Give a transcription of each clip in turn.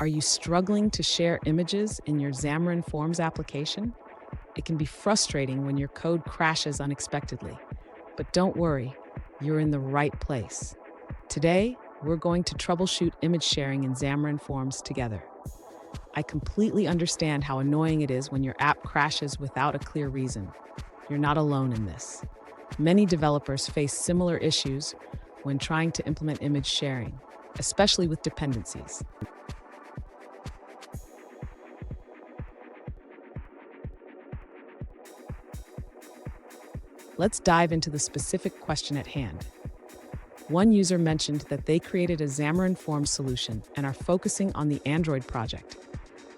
Are you struggling to share images in your Xamarin Forms application? It can be frustrating when your code crashes unexpectedly, but don't worry, you're in the right place. Today, we're going to troubleshoot image sharing in Xamarin Forms together. I completely understand how annoying it is when your app crashes without a clear reason. You're not alone in this. Many developers face similar issues when trying to implement image sharing, especially with dependencies. Let's dive into the specific question at hand. One user mentioned that they created a Xamarin Forms solution and are focusing on the Android project.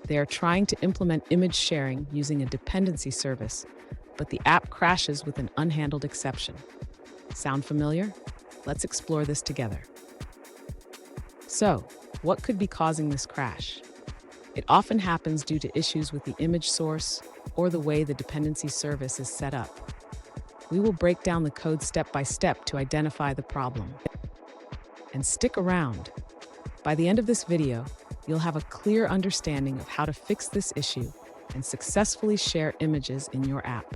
They are trying to implement image sharing using a dependency service, but the app crashes with an unhandled exception. Sound familiar? Let's explore this together. So, what could be causing this crash? It often happens due to issues with the image source or the way the dependency service is set up. We will break down the code step by step to identify the problem. And stick around. By the end of this video, you'll have a clear understanding of how to fix this issue and successfully share images in your app.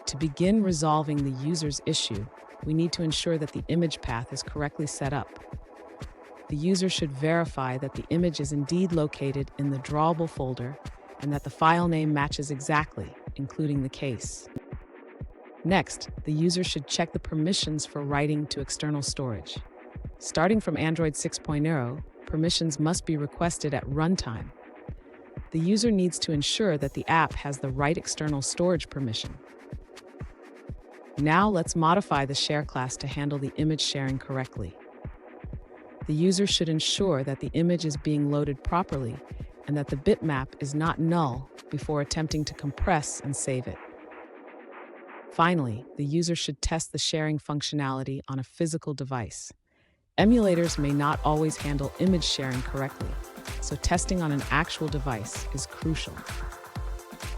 To begin resolving the user's issue, we need to ensure that the image path is correctly set up. The user should verify that the image is indeed located in the drawable folder and that the file name matches exactly, including the case. Next, the user should check the permissions for writing to external storage. Starting from Android 6.0, permissions must be requested at runtime. The user needs to ensure that the app has the right external storage permission. Now let's modify the share class to handle the image sharing correctly. The user should ensure that the image is being loaded properly and that the bitmap is not null before attempting to compress and save it. Finally, the user should test the sharing functionality on a physical device. Emulators may not always handle image sharing correctly, so testing on an actual device is crucial.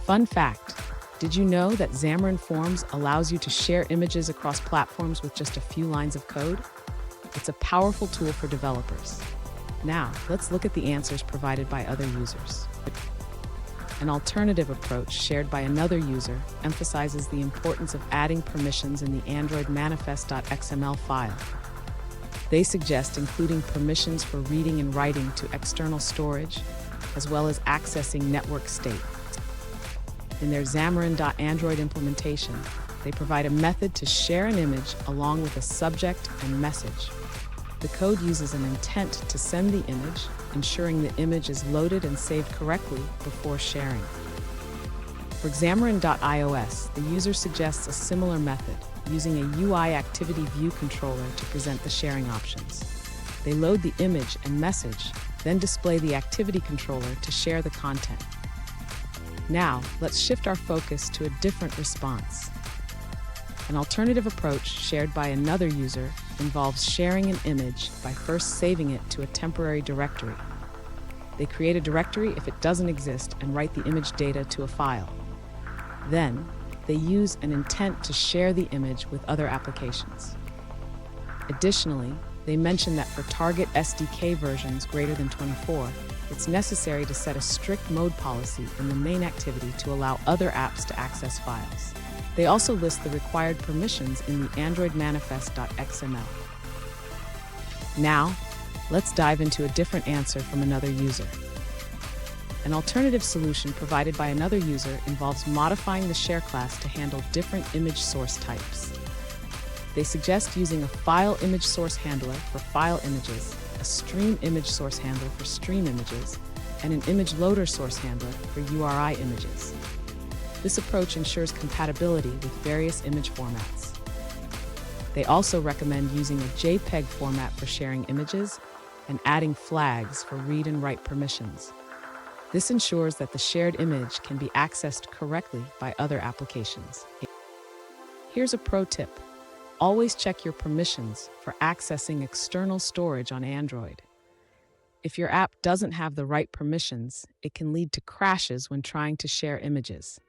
Fun fact, did you know that Xamarin Forms allows you to share images across platforms with just a few lines of code? It's a powerful tool for developers. Now, let's look at the answers provided by other users. An alternative approach shared by another user emphasizes the importance of adding permissions in the Android manifest.xml file. They suggest including permissions for reading and writing to external storage, as well as accessing network state. In their Xamarin.Android implementation, they provide a method to share an image along with a subject and message. The code uses an intent to send the image, ensuring the image is loaded and saved correctly before sharing. For Xamarin.iOS, the user suggests a similar method, using a UI activity view controller to present the sharing options. They load the image and message, then display the activity controller to share the content. Now, let's shift our focus to a different response. An alternative approach shared by another user involves sharing an image by first saving it to a temporary directory. They create a directory if it doesn't exist and write the image data to a file. Then, they use an intent to share the image with other applications. Additionally, they mention that for target SDK versions greater than 24, it's necessary to set a strict mode policy in the main activity to allow other apps to access files. They also list the required permissions in the Android manifest.xml. Now, let's dive into a different answer from another user. An alternative solution provided by another user involves modifying the share class to handle different image source types. They suggest using a file image source handler for file images, a stream image source handler for stream images, and an image loader source handler for URI images. This approach ensures compatibility with various image formats. They also recommend using a JPEG format for sharing images and adding flags for read and write permissions. This ensures that the shared image can be accessed correctly by other applications. Here's a pro tip. Always check your permissions for accessing external storage on Android. If your app doesn't have the right permissions, it can lead to crashes when trying to share images.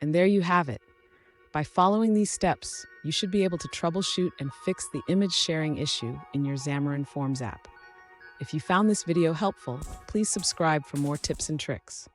And there you have it. By following these steps, you should be able to troubleshoot and fix the image sharing issue in your Xamarin Forms app. If you found this video helpful, please subscribe for more tips and tricks.